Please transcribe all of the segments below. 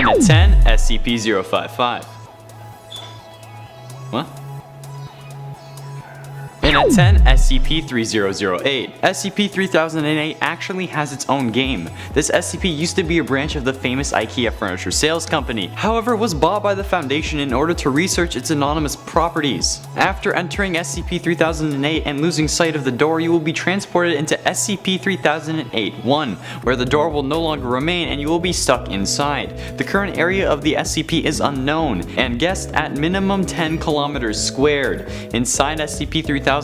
And at 10, SCP-055. What? And at 10, SCP-3008. SCP-3008 actually has its own game. This SCP used to be a branch of the famous IKEA furniture sales company, however it was bought by the Foundation in order to research its anonymous properties. After entering SCP-3008 and losing sight of the door, you will be transported into SCP-3008-1, where the door will no longer remain and you will be stuck inside. The current area of the SCP is unknown, and guessed at minimum 10 kilometers squared. Inside SCP-3008-1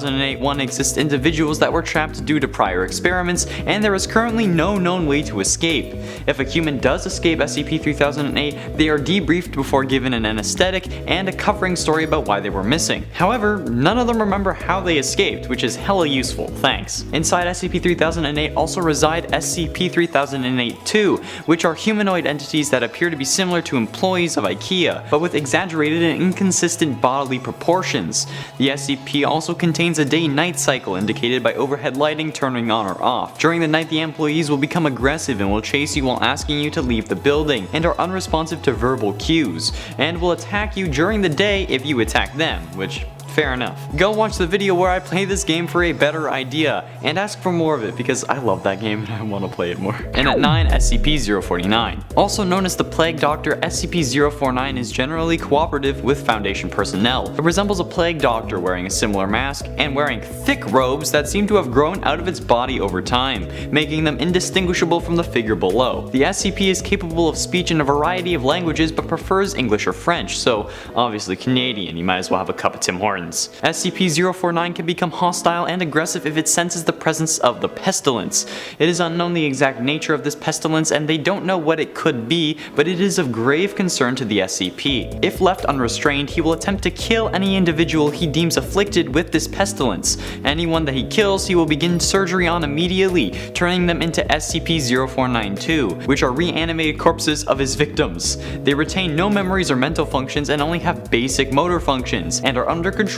exist individuals that were trapped due to prior experiments, and there is currently no known way to escape. If a human does escape SCP-3008, they are debriefed before given an anesthetic and a covering story about why they were missing. However, none of them remember how they escaped, which is hella useful, thanks. Inside SCP-3008 also reside SCP-3008-2, which are humanoid entities that appear to be similar to employees of IKEA, but with exaggerated and inconsistent bodily proportions. The SCP also contains a day-night cycle indicated by overhead lighting turning on or off. During the night, the employees will become aggressive and will chase you while asking you to leave the building, and are unresponsive to verbal cues, and will attack you during the day if you attack them, which fair enough. Go watch the video where I play this game for a better idea, and ask for more of it because I love that game and I want to play it more. And at 9, SCP-049. Also known as the Plague Doctor, SCP-049 is generally cooperative with Foundation personnel. It resembles a plague doctor wearing a similar mask and wearing thick robes that seem to have grown out of its body over time, making them indistinguishable from the figure below. The SCP is capable of speech in a variety of languages but prefers English or French, so obviously Canadian, you might as well have a cup of Tim Hortons. SCP-049 can become hostile and aggressive if it senses the presence of the pestilence. It is unknown the exact nature of this pestilence and they don't know what it could be, but it is of grave concern to the SCP. If left unrestrained, he will attempt to kill any individual he deems afflicted with this pestilence. Anyone that he kills, he will begin surgery on immediately, turning them into SCP-0492, which are reanimated corpses of his victims. They retain no memories or mental functions and only have basic motor functions, and are under control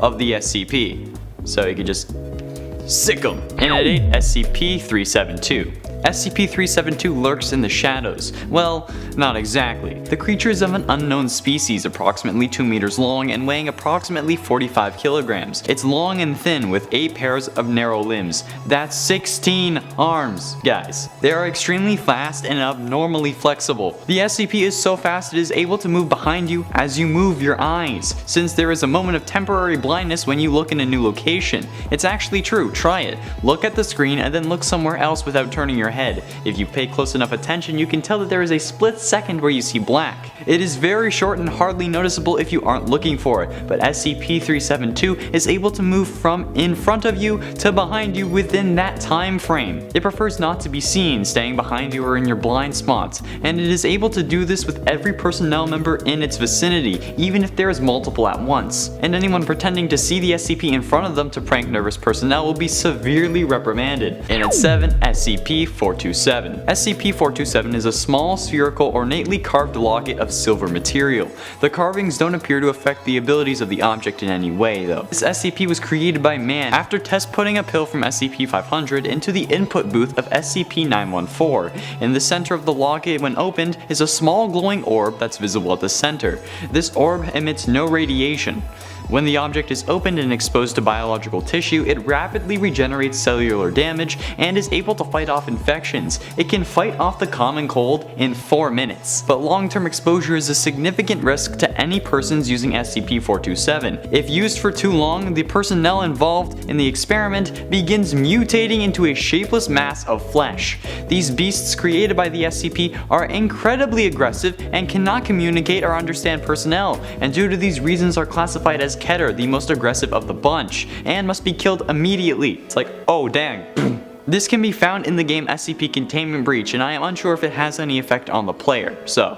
of the SCP. So you can just sick them. And at 8, SCP-372. SCP-372 lurks in the shadows. Well, not exactly. The creature is of an unknown species, approximately 2 meters long and weighing approximately 45 kilograms. It's long and thin with 8 pairs of narrow limbs. That's 16 arms, guys. They are extremely fast and abnormally flexible. The SCP is so fast it is able to move behind you as you move your eyes, since there is a moment of temporary blindness when you look in a new location. It's actually true, try it. Look at the screen and then look somewhere else without turning your head. If you pay close enough attention, you can tell that there is a split second where you see black. It is very short and hardly noticeable if you aren't looking for it, but SCP-372 is able to move from in front of you to behind you within that time frame. It prefers not to be seen, staying behind you or in your blind spots, and it is able to do this with every personnel member in its vicinity, even if there is multiple at once. And anyone pretending to see the SCP in front of them to prank nervous personnel will be severely reprimanded. And at 7, SCP-427. SCP-427 is a small, spherical, ornately carved locket of silver material. The carvings don't appear to affect the abilities of the object in any way, though. This SCP was created by man after test putting a pill from SCP-500 into the input booth of SCP-914. In the center of the locket, when opened, is a small glowing orb that's visible at the center. This orb emits no radiation. When the object is opened and exposed to biological tissue, it rapidly regenerates cellular damage and is able to fight off infections. It can fight off the common cold in 4 minutes. But long-term exposure is a significant risk to any persons using SCP-427. If used for too long, the personnel involved in the experiment begins mutating into a shapeless mass of flesh. These beasts created by the SCP are incredibly aggressive and cannot communicate or understand personnel, and due to these reasons are classified as Keter, the most aggressive of the bunch, and must be killed immediately. It's like, oh dang. This can be found in the game SCP Containment Breach, and I am unsure if it has any effect on the player, so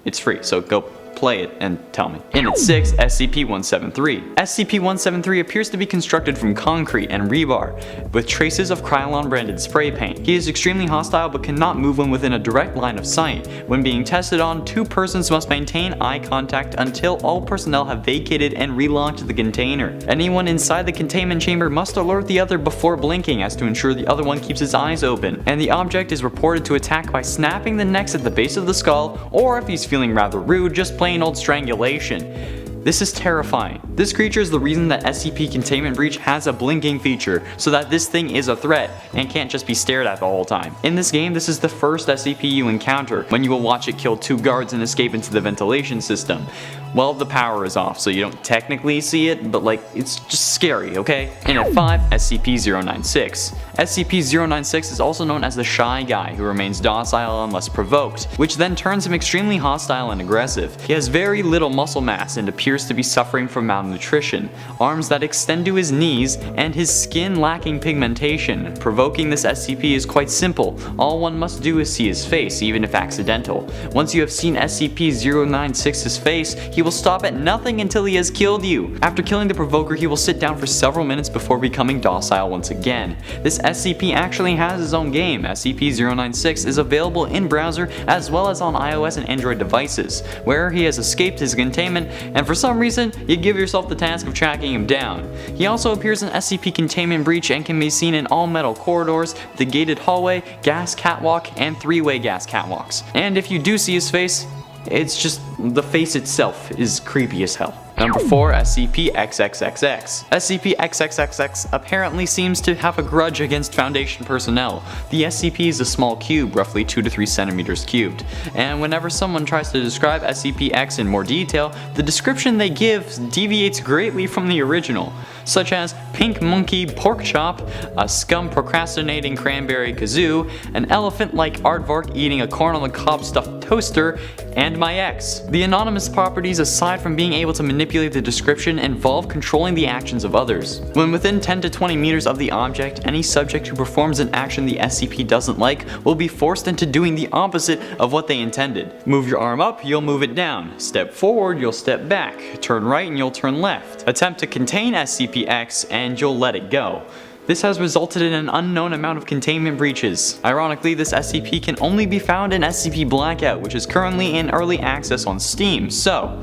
it's free, so go play it and tell me. In at 6, SCP-173. SCP-173 appears to be constructed from concrete and rebar, with traces of Krylon branded spray paint. He is extremely hostile but cannot move when within a direct line of sight. When being tested on, 2 persons must maintain eye contact until all personnel have vacated and relaunched the container. Anyone inside the containment chamber must alert the other before blinking as to ensure the other one keeps his eyes open, and the object is reported to attack by snapping the necks at the base of the skull, or if he's feeling rather rude, just plain old strangulation. This is terrifying. This creature is the reason that SCP Containment Breach has a blinking feature, so that this thing is a threat and can't just be stared at the whole time. In this game, this is the first SCP you encounter, when you will watch it kill 2 guards and escape into the ventilation system. Well, the power is off, so you don't technically see it, but like, it's just scary, okay? And at 5, SCP-096. SCP-096 is also known as the Shy Guy, who remains docile unless provoked, which then turns him extremely hostile and aggressive. He has very little muscle mass and appears to be suffering from malnutrition, arms that extend to his knees, and his skin lacking pigmentation. Provoking this SCP is quite simple. All one must do is see his face, even if accidental. Once you have seen SCP-096's face, he will stop at nothing until he has killed you. After killing the provoker, he will sit down for several minutes before becoming docile once again. This SCP actually has his own game. SCP-096 is available in browser as well as on iOS and Android devices, where he has escaped his containment, and for some reason, you give yourself the task of tracking him down. He also appears in SCP Containment Breach and can be seen in all metal corridors, the gated hallway, gas catwalk, and 3-way gas catwalks. And if you do see his face, it's just, the face itself is creepy as hell. Number 4, SCP-XXXX. SCP-XXXX apparently seems to have a grudge against Foundation personnel. The SCP is a small cube, roughly 2 to 3 centimeters cubed, and whenever someone tries to describe SCP-X in more detail, the description they give deviates greatly from the original, such as pink monkey pork chop, a scum procrastinating cranberry kazoo, an elephant-like aardvark eating a corn on the cob stuffed toaster, and my ex. The anonymous properties, aside from being able to manipulate the description, involve controlling the actions of others. When within 10 to 20 meters of the object, any subject who performs an action the SCP doesn't like will be forced into doing the opposite of what they intended. Move your arm up, you'll move it down. Step forward, you'll step back. Turn right and you'll turn left. Attempt to contain SCP-X and you'll let it go. This has resulted in an unknown amount of containment breaches. Ironically, this SCP can only be found in SCP Blackout, which is currently in early access on Steam, so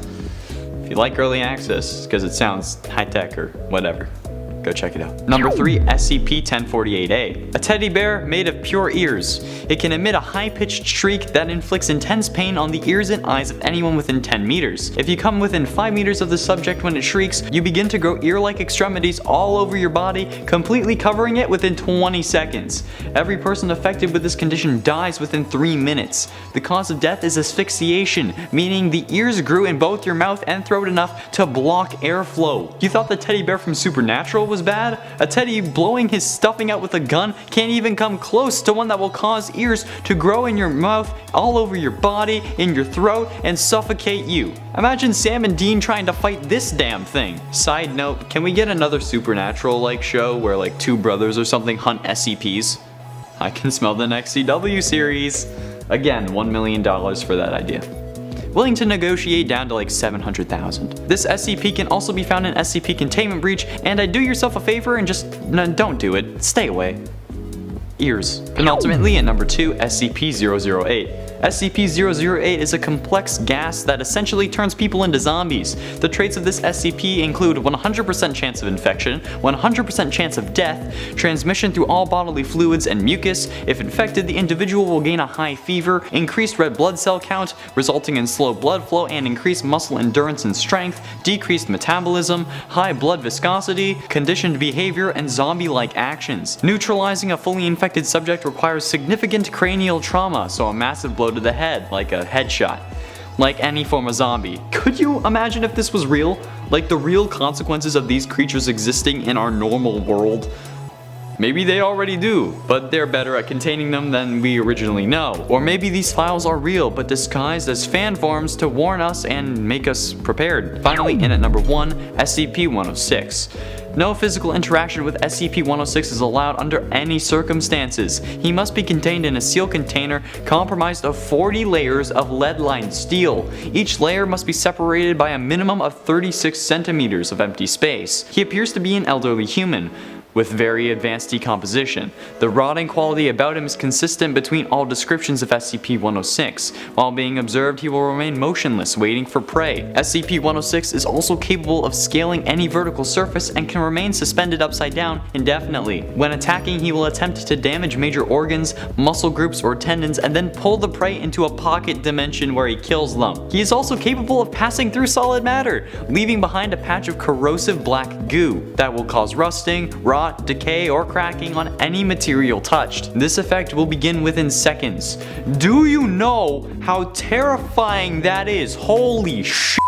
if you like early access, because it sounds high-tech or whatever, go check it out. Number 3, SCP-1048-A. A teddy bear made of pure ears. It can emit a high-pitched shriek that inflicts intense pain on the ears and eyes of anyone within 10 meters. If you come within 5 meters of the subject when it shrieks, you begin to grow ear-like extremities all over your body, completely covering it within 20 seconds. Every person affected with this condition dies within 3 minutes. The cause of death is asphyxiation, meaning the ears grew in both your mouth and throat enough to block airflow. You thought the teddy bear from Supernatural was bad? A teddy blowing his stuffing out with a gun can't even come close to one that will cause ears to grow in your mouth, all over your body, in your throat, and suffocate you. Imagine Sam and Dean trying to fight this damn thing. Side note, can we get another Supernatural-like show where like 2 brothers or something hunt SCPs? I can smell the next CW series. Again, $1 million for that idea. Willing to negotiate down to like 700,000. This SCP can also be found in SCP Containment Breach, and I'd do yourself a favor and just, no, don't do it. Stay away. Ears. Penultimately, at number 2, SCP-008. SCP-008 is a complex gas that essentially turns people into zombies. The traits of this SCP include 100% chance of infection, 100% chance of death, transmission through all bodily fluids and mucus. If infected, the individual will gain a high fever, increased red blood cell count, resulting in slow blood flow and increased muscle endurance and strength, decreased metabolism, high blood viscosity, conditioned behavior, and zombie-like actions. Neutralizing a fully infected subject requires significant cranial trauma, so a massive blow to the head, like a headshot. Like any form of zombie. Could you imagine if this was real? Like the real consequences of these creatures existing in our normal world? Maybe they already do, but they're better at containing them than we originally know. Or maybe these files are real, but disguised as fan forms to warn us and make us prepared. Finally, in at number 1, SCP-106. No physical interaction with SCP-106 is allowed under any circumstances. He must be contained in a sealed container comprised of 40 layers of lead-lined steel. Each layer must be separated by a minimum of 36 centimeters of empty space. He appears to be an elderly human, with very advanced decomposition. The rotting quality about him is consistent between all descriptions of SCP-106. While being observed, he will remain motionless, waiting for prey. SCP-106 is also capable of scaling any vertical surface and can remain suspended upside down indefinitely. When attacking, he will attempt to damage major organs, muscle groups, or tendons, and then pull the prey into a pocket dimension where he kills them. He is also capable of passing through solid matter, leaving behind a patch of corrosive black goo that will cause rusting, rot, decay, or cracking on any material touched. This effect will begin within seconds. Do you know how terrifying that is? Holy shit!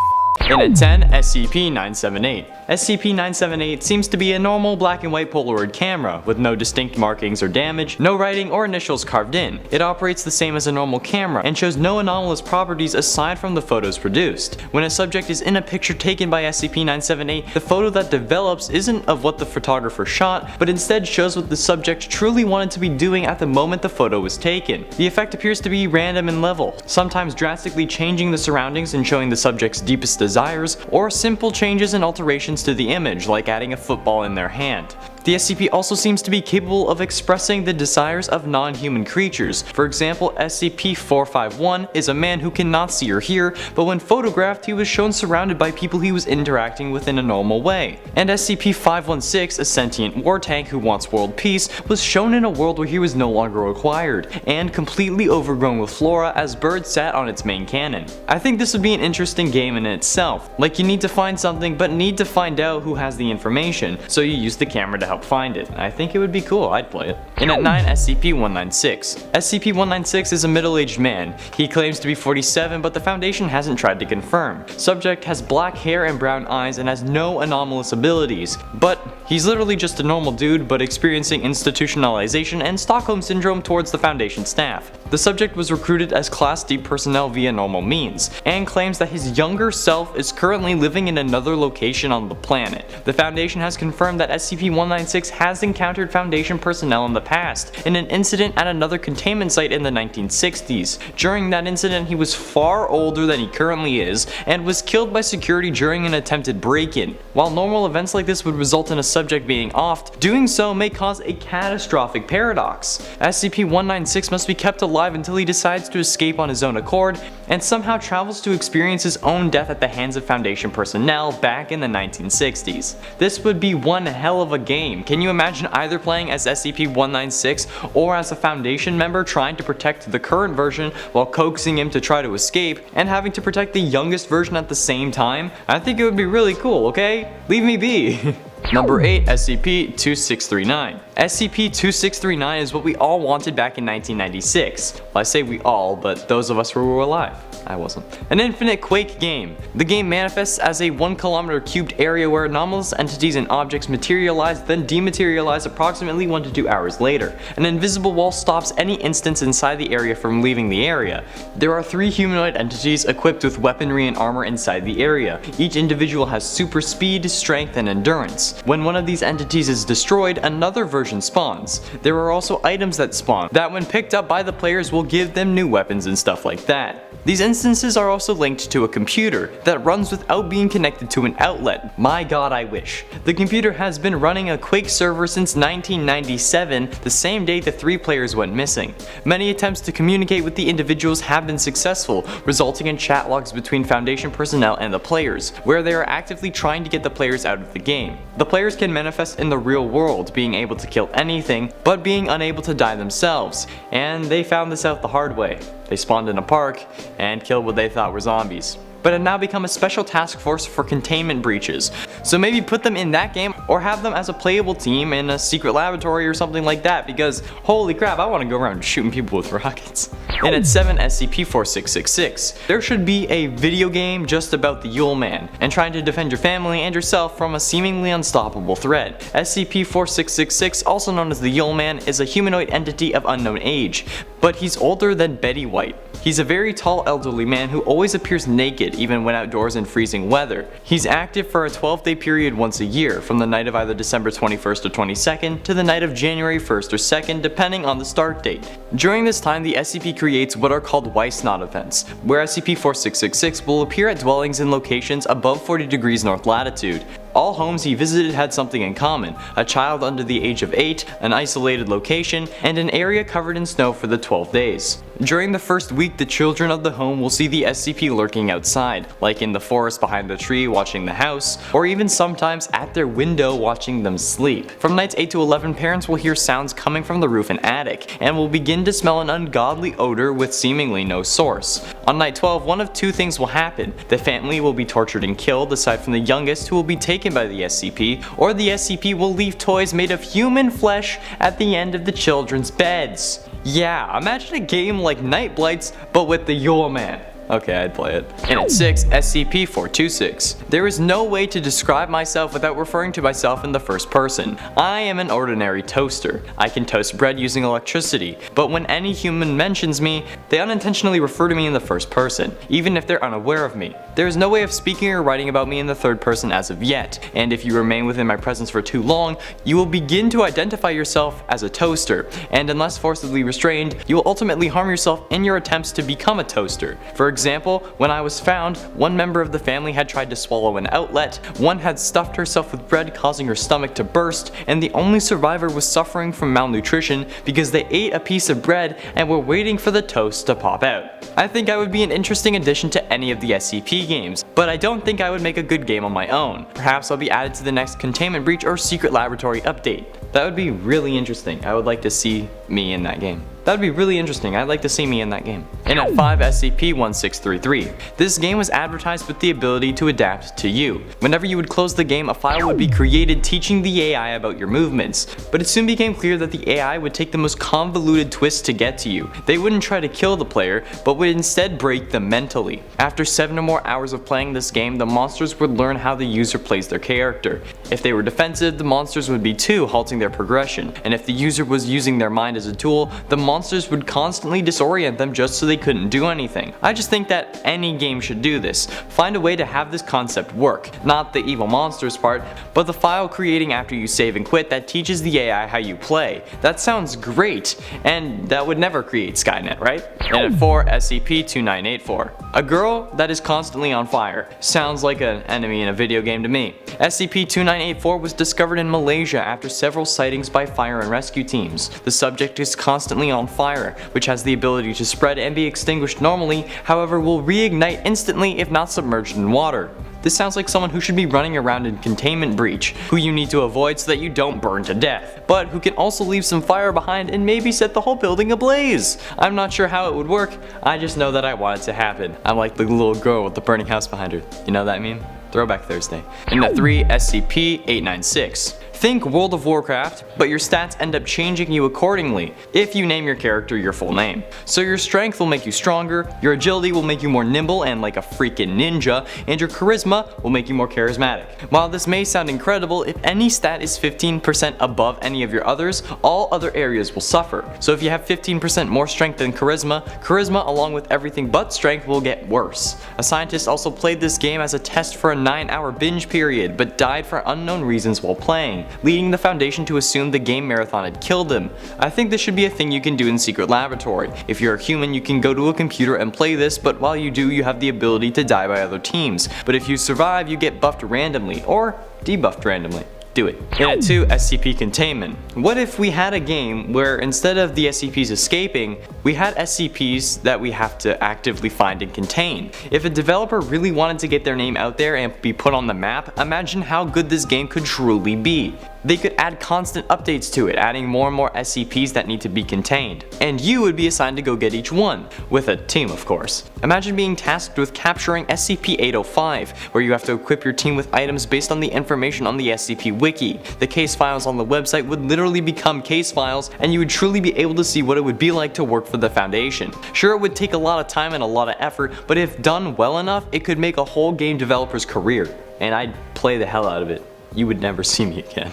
In at 10, SCP-978. SCP-978 seems to be a normal black and white Polaroid camera, with no distinct markings or damage, no writing or initials carved in. It operates the same as a normal camera, and shows no anomalous properties aside from the photos produced. When a subject is in a picture taken by SCP-978, the photo that develops isn't of what the photographer shot, but instead shows what the subject truly wanted to be doing at the moment the photo was taken. The effect appears to be random in level, sometimes drastically changing the surroundings and showing the subject's deepest desires, or simple changes and alterations to the image, like adding a football in their hand. The SCP also seems to be capable of expressing the desires of non-human creatures. For example, SCP-451 is a man who cannot see or hear, but when photographed he was shown surrounded by people he was interacting with in a normal way. And SCP-516, a sentient war tank who wants world peace, was shown in a world where he was no longer required, and completely overgrown with flora as birds sat on its main cannon. I think this would be an interesting game in itself. Like, you need to find something but need to find out who has the information, so you use the camera to help find it. I think it would be cool. I'd play it. In at 9, SCP-196. SCP-196 is a middle-aged man. He claims to be 47, but the Foundation hasn't tried to confirm. Subject has black hair and brown eyes and has no anomalous abilities, but he's literally just a normal dude but experiencing institutionalization and Stockholm Syndrome towards the Foundation staff. The subject was recruited as Class D personnel via normal means, and claims that his younger self is currently living in another location on the planet. The Foundation has confirmed that SCP-196 has encountered Foundation personnel in the past, in an incident at another containment site in the 1960s. During that incident, he was far older than he currently is, and was killed by security during an attempted break-in. While normal events like this would result in a subject being offed, doing so may cause a catastrophic paradox. SCP-196 must be kept alive until he decides to escape on his own accord, and somehow travels to experience his own death at the hands of Foundation personnel back in the 1960s. This would be one hell of a game. Can you imagine either playing as SCP-196 or as a Foundation member trying to protect the current version while coaxing him to try to escape, and having to protect the youngest version at the same time? I think it would be really cool, okay? Leave me be. Number 8, SCP-2639. SCP-2639 is what we all wanted back in 1996. Well, I say we all, but those of us who were alive. I wasn't. An infinite Quake game. The game manifests as a 1 kilometer cubed area where anomalous entities and objects materialize then dematerialize approximately 1 to 2 hours later. An invisible wall stops any instance inside the area from leaving the area. There are 3 humanoid entities equipped with weaponry and armor inside the area. Each individual has super speed, strength, and endurance. When one of these entities is destroyed, another version spawns. There are also items that spawn, that when picked up by the players will give them new weapons and stuff like that. These instances are also linked to a computer that runs without being connected to an outlet. My god, I wish. The computer has been running a Quake server since 1997, the same day the 3 players went missing. Many attempts to communicate with the individuals have been successful, resulting in chat logs between Foundation personnel and the players, where they are actively trying to get the players out of the game. The players can manifest in the real world, being able to kill anything, but being unable to die themselves, and they found this out the hard way. They spawned in a park and killed what they thought were zombies, but have now become a special task force for containment breaches. So maybe put them in that game, or have them as a playable team in a secret laboratory or something like that, because holy crap, I want to go around shooting people with rockets. And at 7, SCP-4666. There should be a video game just about the Yule Man, and trying to defend your family and yourself from a seemingly unstoppable threat. SCP-4666, also known as the Yule Man, is a humanoid entity of unknown age, but he's older than Betty White white. He's a very tall elderly man who always appears naked even when outdoors in freezing weather. He's active for a 12-day period once a year, from the night of either December 21st or 22nd to the night of January 1st or 2nd, depending on the start date. During this time, the SCP creates what are called Weissnot events, where SCP-4666 will appear at dwellings in locations above 40 degrees north latitude. All homes he visited had something in common: a child under the age of 8, an isolated location, and an area covered in snow for the 12 days. During the first week, the children of the home will see the SCP lurking outside, like in the forest behind the tree watching the house, or even sometimes at their window watching them sleep. From nights 8 to 11, parents will hear sounds coming from the roof and attic, and will begin to smell an ungodly odor with seemingly no source. On night 12, one of two things will happen: the family will be tortured and killed, aside from the youngest, who will be taken by the SCP, or the SCP will leave toys made of human flesh at the end of the children's beds. Yeah, imagine a game like Night Blights, but with the Yule Man. Okay, I'd play it. And at 6, SCP-426. There is no way to describe myself without referring to myself in the first person. I am an ordinary toaster. I can toast bread using electricity, but when any human mentions me, they unintentionally refer to me in the first person, even if they're unaware of me. There is no way of speaking or writing about me in the third person as of yet, and if you remain within my presence for too long, you will begin to identify yourself as a toaster, and unless forcibly restrained, you will ultimately harm yourself in your attempts to become a toaster. For example, when I was found, one member of the family had tried to swallow an outlet, one had stuffed herself with bread causing her stomach to burst, and the only survivor was suffering from malnutrition because they ate a piece of bread and were waiting for the toast to pop out. I think I would be an interesting addition to any of the SCP games, but I don't think I would make a good game on my own. Perhaps I'll be added to the next Containment Breach or Secret Laboratory update. That would be really interesting. I would like to see me in that game. That would be really interesting. I'd like to see me in that game. And at 5, SCP-1633. This game was advertised with the ability to adapt to you. Whenever you would close the game, a file would be created teaching the AI about your movements. But it soon became clear that the AI would take the most convoluted twists to get to you. They wouldn't try to kill the player, but would instead break them mentally. After 7 or more hours of playing this game, the monsters would learn how the user plays their character. If they were defensive, the monsters would be too, halting their progression. And if the user was using their mind as a tool, the monsters would constantly disorient them just so they couldn't do anything. I just think that any game should do this. Find a way to have this concept work. Not the evil monsters part, but the file creating after you save and quit that teaches the AI how you play. That sounds great, and that would never create Skynet, right? And at 4, SCP-2984. A girl that is constantly on fire. Sounds like an enemy in a video game to me. SCP-2984 was discovered in Malaysia after several sightings by fire and rescue teams. The subject is constantly on fire, which has the ability to spread and be extinguished normally, however will reignite instantly if not submerged in water. This sounds like someone who should be running around in Containment Breach, who you need to avoid so that you don't burn to death, but who can also leave some fire behind and maybe set the whole building ablaze. I'm not sure how it would work, I just know that I want it to happen. I'm like the little girl with the burning house behind her. You know that meme? Throwback Thursday. And at 3, SCP-896. Think World of Warcraft, but your stats end up changing you accordingly if you name your character your full name. So your strength will make you stronger, your agility will make you more nimble and like a freaking ninja, and your charisma will make you more charismatic. While this may sound incredible, if any stat is 15% above any of your others, all other areas will suffer. So if you have 15% more strength than charisma, charisma along with everything but strength will get worse. A scientist also played this game as a test for a 9-hour binge period, but died for unknown reasons while playing, leading the Foundation to assume the game marathon had killed him. I think this should be a thing you can do in Secret Laboratory. If you're a human, you can go to a computer and play this, but while you do, you have the ability to die by other teams. But if you survive, you get buffed randomly, or debuffed randomly. Do it. And at 2, SCP Containment. What if we had a game where instead of the SCPs escaping, we had SCPs that we have to actively find and contain? If a developer really wanted to get their name out there and be put on the map, imagine how good this game could truly be. They could add constant updates to it, adding more and more SCPs that need to be contained. And you would be assigned to go get each one, with a team of course. Imagine being tasked with capturing SCP-805, where you have to equip your team with items based on the information on the SCP Wiki. The case files on the website would literally become case files, and you would truly be able to see what it would be like to work for the Foundation. Sure, it would take a lot of time and a lot of effort, but if done well enough, it could make a whole game developer's career. And I'd play the hell out of it. You would never see me again.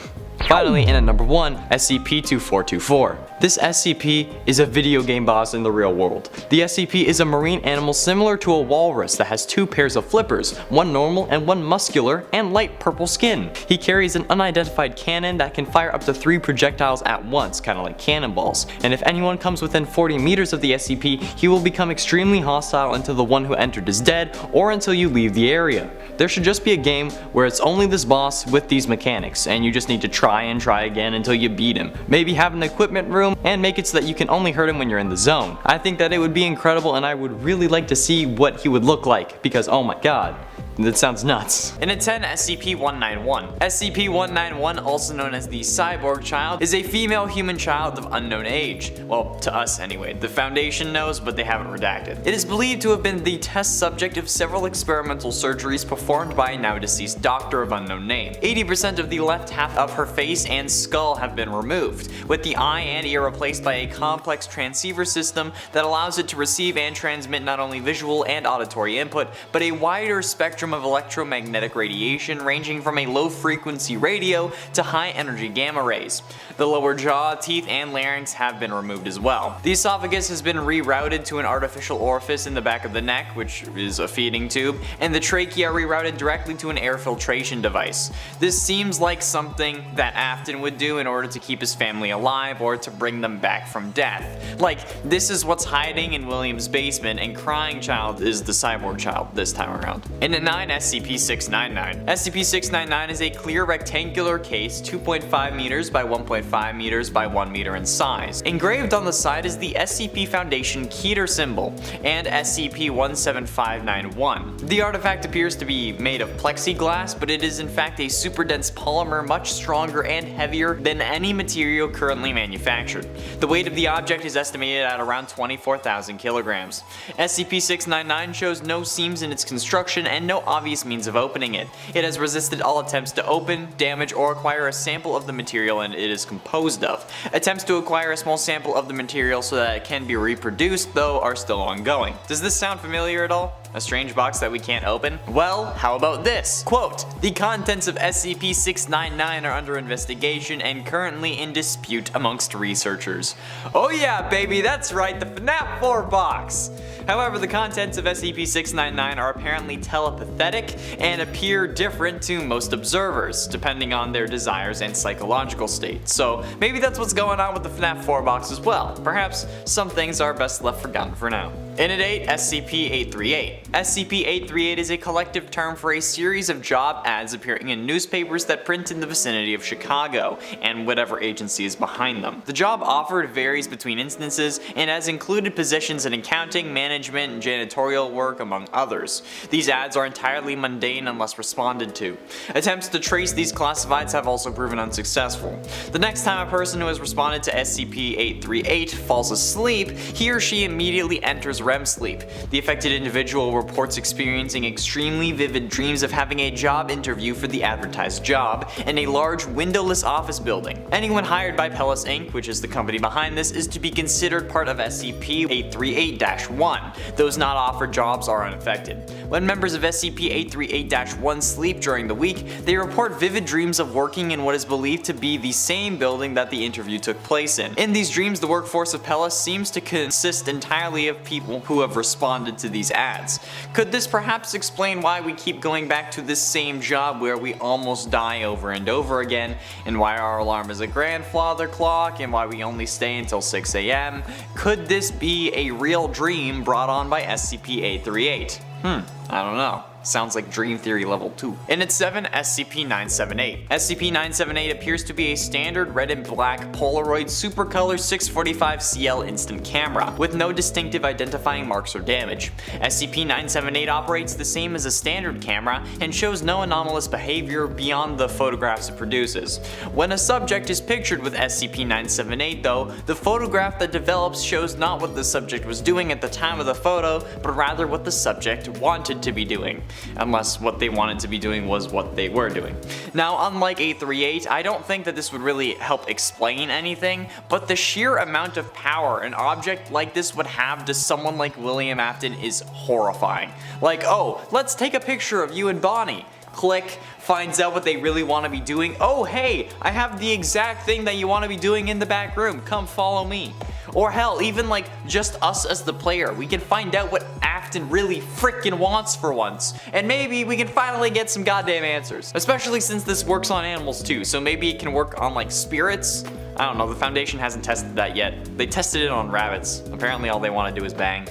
Finally, in at number 1, SCP-2424. This SCP is a video game boss in the real world. The SCP is a marine animal similar to a walrus that has 2 pairs of flippers, one normal and one muscular, and light purple skin. He carries an unidentified cannon that can fire up to 3 projectiles at once, kinda like cannonballs, and if anyone comes within 40 meters of the SCP, he will become extremely hostile until the one who entered is dead or until you leave the area. There should just be a game where it's only this boss with these mechanics, and you just need to try and try again until you beat him. Maybe have an equipment room and make it so that you can only hurt him when you're in the zone. I think that it would be incredible, and I would really like to see what he would look like, because oh my god, that sounds nuts. In at 10, SCP-191. SCP-191, also known as the Cyborg Child, is a female human child of unknown age. Well, to us anyway. The Foundation knows, but they haven't redacted. It is believed to have been the test subject of several experimental surgeries performed by a now deceased doctor of unknown name. 80% of the left half of her face and skull have been removed, with the eye and ear replaced by a complex transceiver system that allows it to receive and transmit not only visual and auditory input, but a wider spectrum of electromagnetic radiation ranging from a low frequency radio to high energy gamma rays. The lower jaw, teeth, and larynx have been removed as well. The esophagus has been rerouted to an artificial orifice in the back of the neck, which is a feeding tube, and the trachea rerouted directly to an air filtration device. This seems like something that Afton would do in order to keep his family alive or to bring them back from death. Like, this is what's hiding in William's basement, and Crying Child is the Cyborg Child this time around. And at 9, SCP-699. SCP-699 is a clear rectangular case 2.5 meters by 1.5 meters by 1 meter in size. Engraved on the side is the SCP Foundation Keter symbol and SCP-17591. The artifact appears to be made of plexiglass, but it is in fact a super dense polymer much stronger and heavier than any material currently manufactured. The weight of the object is estimated at around 24,000 kilograms. SCP-699 shows no seams in its construction and no obvious means of opening it. It has resisted all attempts to open, damage, or acquire a sample of the material and it is composed of. Attempts to acquire a small sample of the material so that it can be reproduced, though, are still ongoing. Does this sound familiar at all? A strange box that we can't open? Well, how about this? Quote, "The contents of SCP-699 are under investigation and currently in dispute amongst researchers." Oh yeah, baby, that's right, the FNAF 4 box! However, the contents of SCP-699 are apparently telepathetic and appear different to most observers, depending on their desires and psychological state. So maybe that's what's going on with the FNAF 4 box as well. Perhaps some things are best left forgotten for now. In at 8, SCP-838. SCP-838 is a collective term for a series of job ads appearing in newspapers that print in the vicinity of Chicago, and whatever agency is behind them. The job offered varies between instances and has included positions in accounting, management, and janitorial work, among others. These ads are entirely mundane unless responded to. Attempts to trace these classifieds have also proven unsuccessful. The next time a person who has responded to SCP-838 falls asleep, he or she immediately enters REM sleep. The affected individual reports experiencing extremely vivid dreams of having a job interview for the advertised job in a large windowless office building. Anyone hired by Pellis Inc., which is the company behind this, is to be considered part of SCP-838-1. Those not offered jobs are unaffected. When members of SCP-838-1 sleep during the week, they report vivid dreams of working in what is believed to be the same building that the interview took place in. In these dreams, the workforce of Pellis seems to consist entirely of people who have responded to these ads. Could this perhaps explain why we keep going back to this same job where we almost die over and over again, and why our alarm is a grandfather clock, and why we only stay until 6 AM? Could this be a real dream brought on by SCP-838? I don't know. Sounds like Dream Theory level 2. In at 7, SCP-978. SCP-978 appears to be a standard red and black Polaroid Supercolor 645 CL instant camera, with no distinctive identifying marks or damage. SCP-978 operates the same as a standard camera and shows no anomalous behavior beyond the photographs it produces. When a subject is pictured with SCP-978 though, the photograph that develops shows not what the subject was doing at the time of the photo, but rather what the subject wanted to be doing. Unless what they wanted to be doing was what they were doing. Now, unlike 838, I don't think that this would really help explain anything, but the sheer amount of power an object like this would have to someone like William Afton is horrifying. Like, oh, let's take a picture of you and Bonnie. click, finds out what they really want to be doing. Oh hey, I have the exact thing that you want to be doing in the back room, come follow me. Or hell, even like just us as the player, we can find out what Afton really freaking wants for once. And maybe we can finally get some goddamn answers. Especially since this works on animals too, so maybe it can work on like spirits? I don't know, the Foundation hasn't tested that yet. They tested it on rabbits. Apparently all they want to do is bang.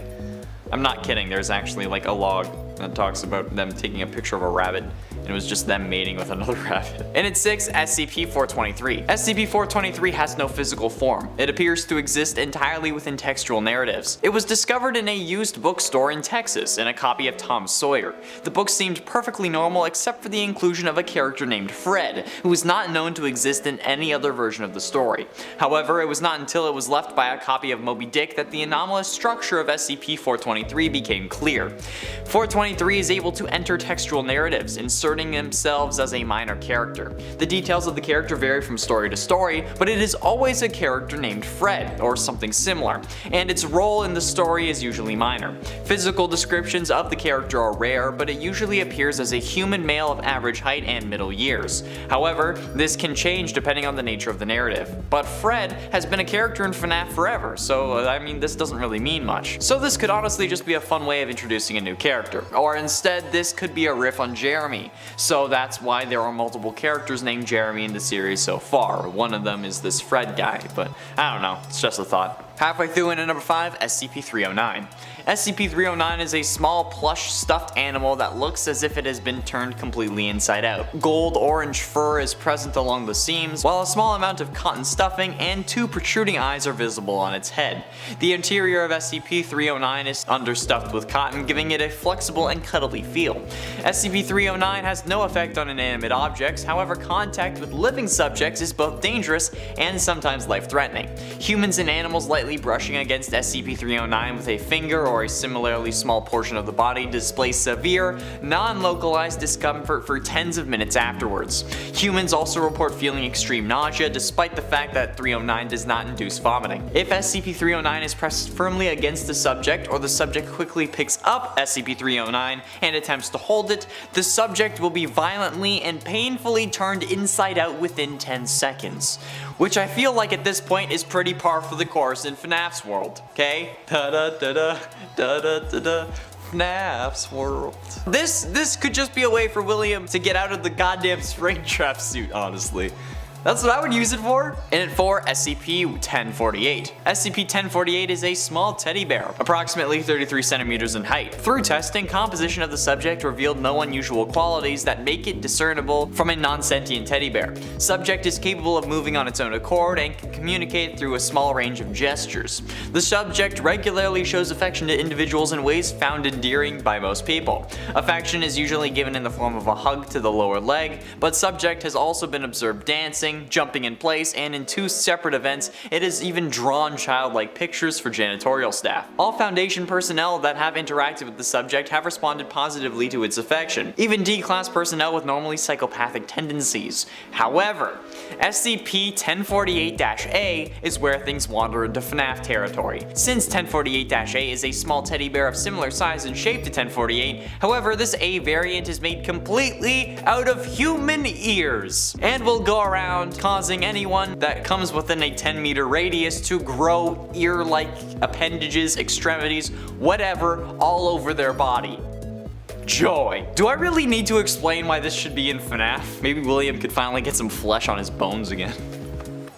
I'm not kidding, there's actually like a log that talks about them taking a picture of a rabbit, and it was just them mating with another rabbit. And at 6, SCP-423. SCP-423 has no physical form. It appears to exist entirely within textual narratives. It was discovered in a used bookstore in Texas in a copy of Tom Sawyer. The book seemed perfectly normal except for the inclusion of a character named Fred, who was not known to exist in any other version of the story. However, it was not until it was left by a copy of Moby Dick that the anomalous structure of SCP-423 became clear. 423 is able to enter textual narratives, inserting themselves as a minor character. The details of the character vary from story to story, but it is always a character named Fred, or something similar, and its role in the story is usually minor. Physical descriptions of the character are rare, but it usually appears as a human male of average height and middle years. However, this can change depending on the nature of the narrative. But Fred has been a character in FNAF forever, so I mean this doesn't really mean much. So this could honestly just be a fun way of introducing a new character. Or instead, this could be a riff on Jeremy. So that's why there are multiple characters named Jeremy in the series so far. One of them is this Fred guy, but I don't know, it's just a thought. Halfway through into number 5, SCP-309. SCP-309 is a small plush stuffed animal that looks as if it has been turned completely inside out. Gold-orange fur is present along the seams, while a small amount of cotton stuffing and 2 protruding eyes are visible on its head. The interior of SCP-309 is understuffed with cotton, giving it a flexible and cuddly feel. SCP-309 has no effect on inanimate objects, however contact with living subjects is both dangerous and sometimes life-threatening. Humans and animals lightly brushing against SCP-309 with a finger or a similarly small portion of the body display severe, non-localized discomfort for tens of minutes afterwards. Humans also report feeling extreme nausea despite the fact that 309 does not induce vomiting. If SCP-309 is pressed firmly against the subject or the subject quickly picks up SCP-309 and attempts to hold it, the subject will be violently and painfully turned inside out within 10 seconds. Which I feel like at this point is pretty par for the course in FNAF's world, okay? Da-da-da-da, da-da-da-da. FNAF's world. This could just be a way for William to get out of the goddamn Springtrap suit, honestly. That's what I would use it for. And at 4, SCP-1048. SCP-1048 is a small teddy bear, approximately 33 centimeters in height. Through testing, composition of the subject revealed no unusual qualities that make it discernible from a non-sentient teddy bear. Subject is capable of moving on its own accord and can communicate through a small range of gestures. The subject regularly shows affection to individuals in ways found endearing by most people. Affection is usually given in the form of a hug to the lower leg, but subject has also been observed dancing, jumping in place, and in 2 separate events, it has even drawn childlike pictures for janitorial staff. All Foundation personnel that have interacted with the subject have responded positively to its affection, even D-Class personnel with normally psychopathic tendencies. However, SCP-1048-A is where things wander into FNAF territory. Since 1048-A is a small teddy bear of similar size and shape to 1048, however, this A variant is made completely out of human ears, and will go around causing anyone that comes within a 10-meter radius to grow ear-like appendages, extremities, whatever, all over their body. Joy. Do I really need to explain why this should be in FNAF? Maybe William could finally get some flesh on his bones again.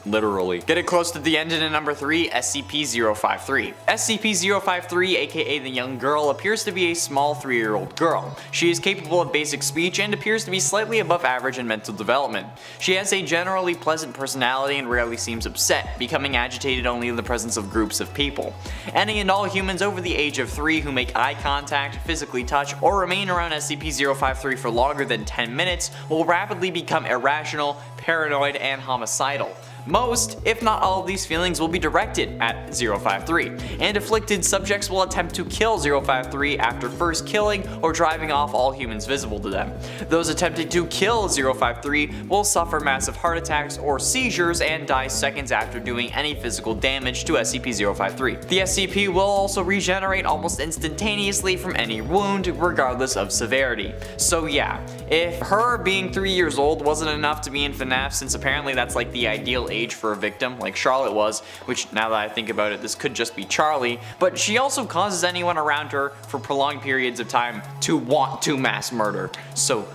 Literally. Getting close to the end in number 3, SCP-053. SCP-053, aka the young girl, appears to be a small 3-year-old girl. She is capable of basic speech and appears to be slightly above average in mental development. She has a generally pleasant personality and rarely seems upset, becoming agitated only in the presence of groups of people. Any and all humans over the age of 3 who make eye contact, physically touch, or remain around SCP-053 for longer than 10 minutes will rapidly become irrational, paranoid, and homicidal. Most, if not all of these feelings will be directed at 053, and afflicted subjects will attempt to kill 053 after first killing or driving off all humans visible to them. Those attempting to kill 053 will suffer massive heart attacks or seizures and die seconds after doing any physical damage to SCP-053. The SCP will also regenerate almost instantaneously from any wound, regardless of severity. So yeah, if her being 3 years old wasn't enough to be in FNAF, since apparently that's like the ideal age for a victim, like Charlotte was, which now that I think about it, this could just be Charlie, but she also causes anyone around her for prolonged periods of time to want to mass murder. So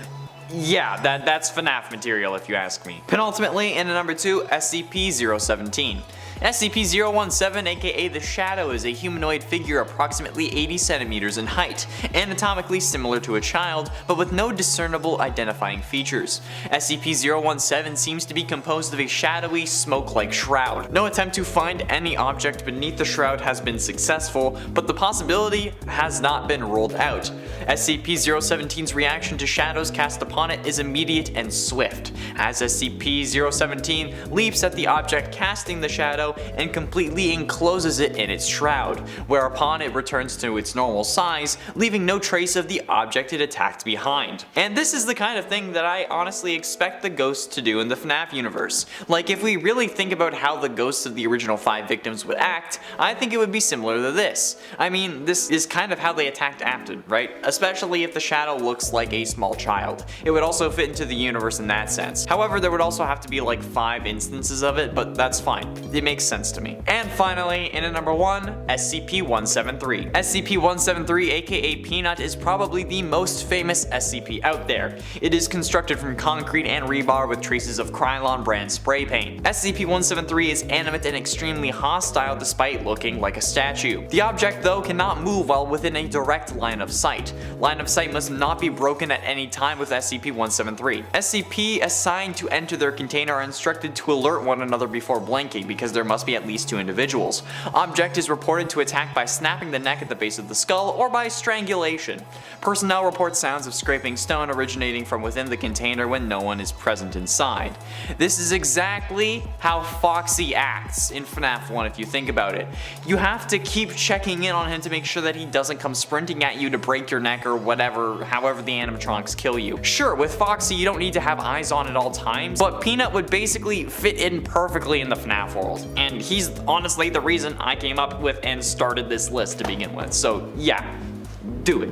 yeah, that's FNAF material if you ask me. Penultimately, in number 2, SCP-017. SCP-017, aka the Shadow, is a humanoid figure approximately 80 centimeters in height, anatomically similar to a child, but with no discernible identifying features. SCP-017 seems to be composed of a shadowy, smoke-like shroud. No attempt to find any object beneath the shroud has been successful, but the possibility has not been ruled out. SCP-017's reaction to shadows cast upon it is immediate and swift, as SCP-017 leaps at the object casting the shadow and completely encloses it in its shroud, whereupon it returns to its normal size, leaving no trace of the object it attacked behind. And this is the kind of thing that I honestly expect the ghosts to do in the FNAF universe. Like, if we really think about how the ghosts of the original 5 victims would act, I think it would be similar to this. I mean, this is kind of how they attacked Afton, right? Especially if the shadow looks like a small child. It would also fit into the universe in that sense. However, there would also have to be like 5 instances of it, but that's fine. It makes sense to me. And finally, in at number 1, SCP-173. SCP-173, aka Peanut, is probably the most famous SCP out there. It is constructed from concrete and rebar with traces of Krylon brand spray paint. SCP-173 is animate and extremely hostile despite looking like a statue. The object, though, cannot move while within a direct line of sight. Line of sight must not be broken at any time with SCP-173. SCP assigned to enter their container are instructed to alert one another before blinking, because there must be at least 2 individuals. Object is reported to attack by snapping the neck at the base of the skull or by strangulation. Personnel report sounds of scraping stone originating from within the container when no one is present inside. This is exactly how Foxy acts in FNAF 1 if you think about it. You have to keep checking in on him to make sure that he doesn't come sprinting at you to break your neck or whatever, however the animatronics kill you. Sure, with Foxy you don't need to have eyes on at all times, but Peanut would basically fit in perfectly in the FNAF world. And he's honestly the reason I came up with and started this list to begin with. So yeah, do it.